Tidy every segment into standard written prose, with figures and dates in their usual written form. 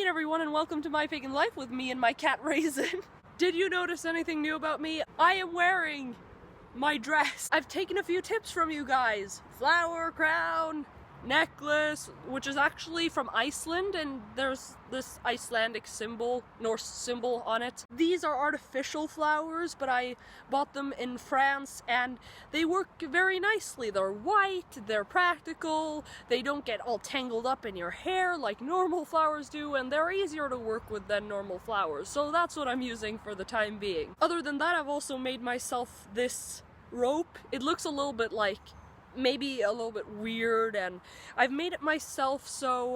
Halloween, everyone, and welcome to My Pagan Life with me and my cat Raisin. Did you notice anything new about me? I am wearing my dress. I've taken a few tips from you guys. Flower crown, necklace, which is actually from Iceland, and there's this Icelandic symbol, Norse symbol on it. These are artificial flowers, but I bought them in France, and they work very nicely. They're white, they're practical, they don't get all tangled up in your hair like normal flowers do, and they're easier to work with than normal flowers, so that's what I'm using for the time being. Other than that, I've also made myself this rope. It looks a little bit like maybe a little bit weird, and I've made it myself, so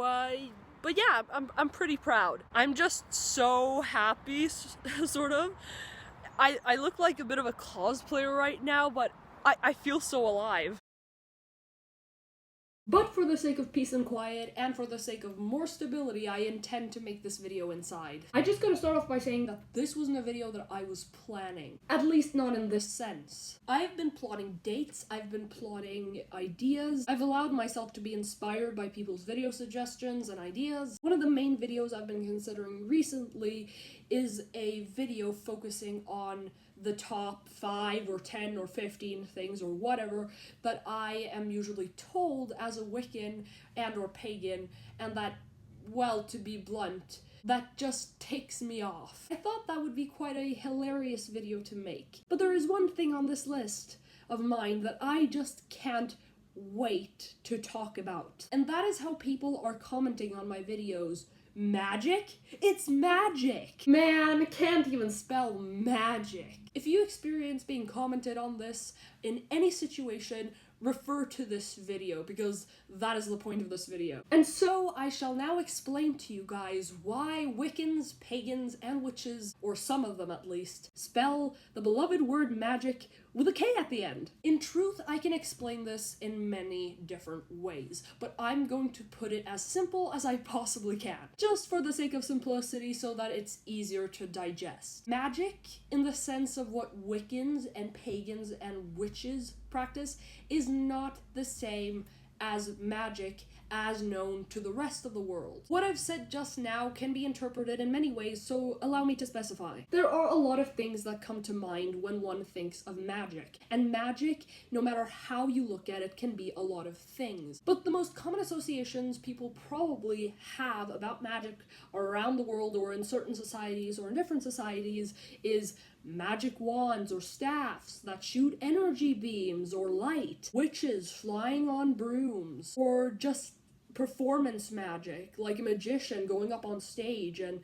but yeah, I'm pretty proud. I'm just so happy, sort of. I look like a bit of a cosplayer right now, but I feel so alive. But for the sake of peace and quiet, and for the sake of more stability, I intend to make this video inside. I just gotta start off by saying that this wasn't a video that I was planning. At least not in this sense. I've been plotting dates, I've been plotting ideas, I've allowed myself to be inspired by people's video suggestions and ideas. One of the main videos I've been considering recently is a video focusing on the top 5 or 10 or 15 things or whatever that I am usually told as a Wiccan and or Pagan, and that, well, to be blunt, that just takes me off. I thought that would be quite a hilarious video to make. But there is one thing on this list of mine that I just can't wait to talk about. And that is how people are commenting on my videos. Magick? It's Magick! Man, can't even spell magic. If you experience being commented on this in any situation, refer to this video, because that is the point of this video. And so I shall now explain to you guys why Wiccans, Pagans, and witches, or some of them at least, spell the beloved word magic with a K at the end. In truth, I can explain this in many different ways, but I'm going to put it as simple as I possibly can, just for the sake of simplicity so that it's easier to digest. Magic, in the sense of what Wiccans and Pagans and witches practice, is not the same as magic as known to the rest of the world. What I've said just now can be interpreted in many ways, so allow me to specify. There are a lot of things that come to mind when one thinks of magic, and magic, no matter how you look at it, can be a lot of things. But the most common associations people probably have about magic around the world, or in certain societies or in different societies, is magic wands or staffs that shoot energy beams or light, witches flying on brooms, or just performance magic, like a magician going up on stage and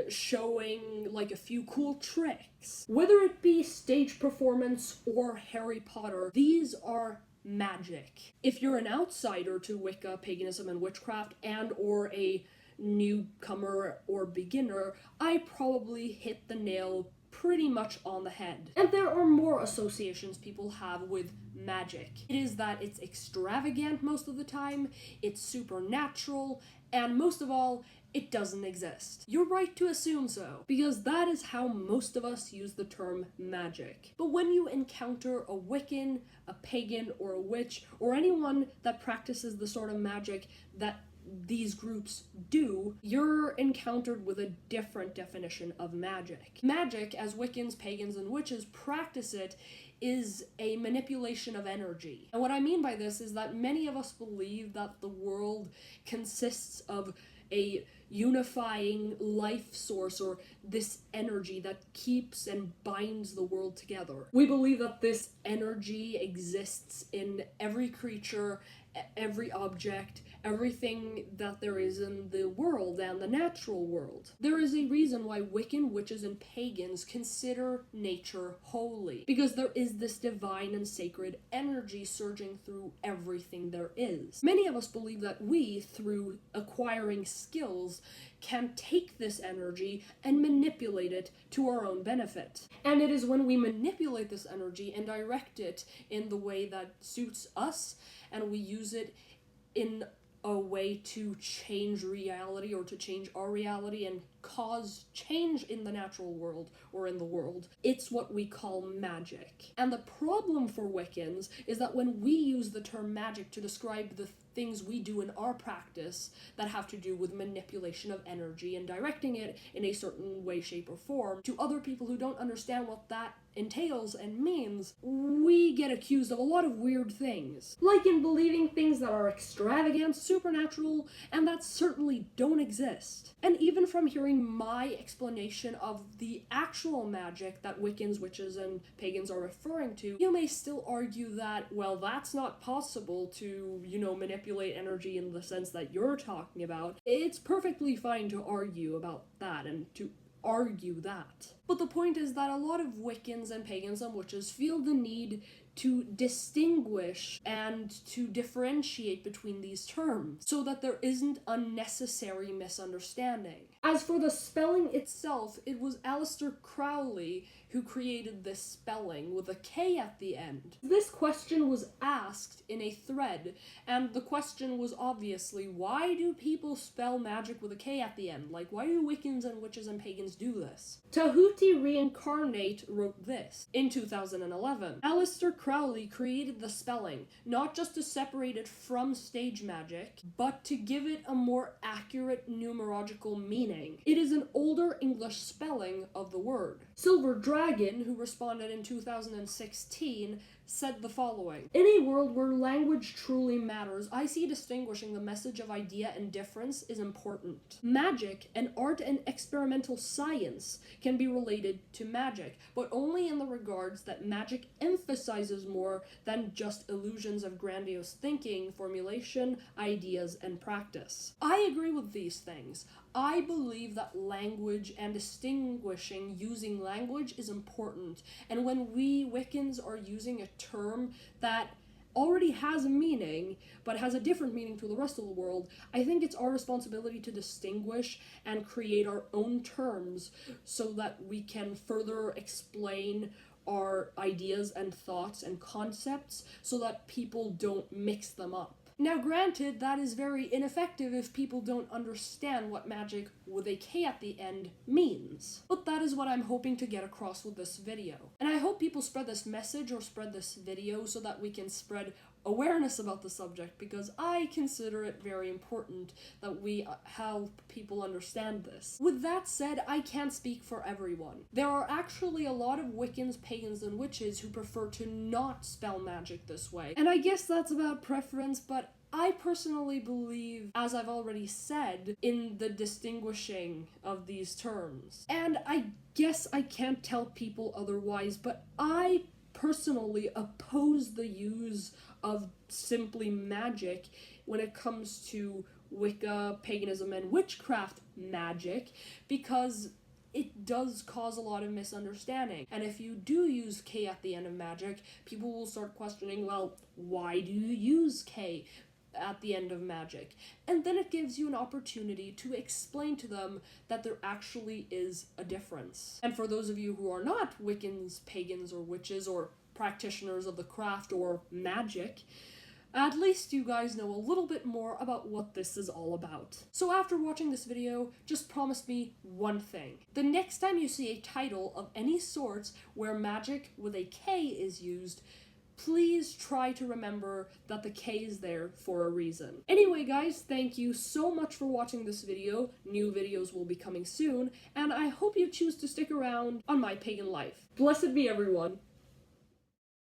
showing like a few cool tricks. Whether it be stage performance or Harry Potter, these are magic. If you're an outsider to Wicca, paganism, and witchcraft, and or a newcomer or beginner, I probably hit the nail pretty much on the head. And there are more associations people have with magic. It is that it's extravagant most of the time, it's supernatural, and most of all, it doesn't exist. You're right to assume so, because that is how most of us use the term magic. But when you encounter a Wiccan, a pagan, or a witch, or anyone that practices the sort of magic that these groups do, you're encountered with a different definition of magic. Magic, as Wiccans, pagans, and witches practice it, is a manipulation of energy. And what I mean by this is that many of us believe that the world consists of a unifying life source, or this energy that keeps and binds the world together. We believe that this energy exists in every creature, every object, everything that there is in the world and the natural world. There is a reason why Wiccan, witches, and pagans consider nature holy, because there is this divine and sacred energy surging through everything there is. Many of us believe that we, through acquiring skills, can take this energy and manipulate it to our own benefit. And it is when we manipulate this energy and direct it in the way that suits us, and we use it in a way to change reality, or to change our reality and cause change in the natural world or in the world. It's what we call magic. And the problem for Wiccans is that when we use the term magic to describe the things we do in our practice that have to do with manipulation of energy and directing it in a certain way, shape, or form to other people who don't understand what that entails and means, we get accused of a lot of weird things. Like in believing things that are extravagant, supernatural, and that certainly don't exist. And even from hearing my explanation of the actual magic that Wiccans, witches, and pagans are referring to, you may still argue that, well, that's not possible to, manipulate energy in the sense that you're talking about. It's perfectly fine to argue about that and to argue that. But the point is that a lot of Wiccans and pagans and witches feel the need to distinguish and to differentiate between these terms so that there isn't unnecessary misunderstanding. As for the spelling itself, it was Aleister Crowley who created this spelling with a K at the end. This question was asked in a thread, and the question was obviously, why do people spell magic with a K at the end? Like, why do Wiccans and witches and pagans do this? Tahuti Reincarnate wrote this in 2011. Aleister Crowley created the spelling, not just to separate it from stage magic, but to give it a more accurate numerological meaning. It is an older English spelling of the word. Silver Dragon, who responded in 2016, said the following: "In a world where language truly matters, I see distinguishing the message of idea and difference is important. Magic, an art and experimental science, can be related to magic, but only in the regards that magic emphasizes more than just illusions of grandiose thinking, formulation, ideas, and practice." I agree with these things. I believe that language and distinguishing using language is important, and when we Wiccans are using a term that already has a meaning, but has a different meaning to the rest of the world, I think it's our responsibility to distinguish and create our own terms so that we can further explain our ideas and thoughts and concepts so that people don't mix them up. Now granted, that is very ineffective if people don't understand what magic with a K at the end means. But that is what I'm hoping to get across with this video. And I hope people spread this message or spread this video so that we can spread awareness about the subject, because I consider it very important that we help people understand this. With that said, I can't speak for everyone. There are actually a lot of Wiccans, pagans, and witches who prefer to not spell magic this way. And I guess that's about preference, but I personally believe, as I've already said, in the distinguishing of these terms. And I guess I can't tell people otherwise, but I personally oppose the use of simply magic when it comes to Wicca, paganism, and witchcraft magic, because it does cause a lot of misunderstanding. And if you do use K at the end of magic, people will start questioning, well, why do you use K at the end of magic? And then it gives you an opportunity to explain to them that there actually is a difference. And for those of you who are not Wiccans, pagans, or witches, or practitioners of the craft or magic, at least you guys know a little bit more about what this is all about. So after watching this video, just promise me one thing. The next time you see a title of any sorts where magic with a K is used, please try to remember that the K is there for a reason. Anyway guys, thank you so much for watching this video. New videos will be coming soon, and I hope you choose to stick around on my pagan life. Blessed be everyone.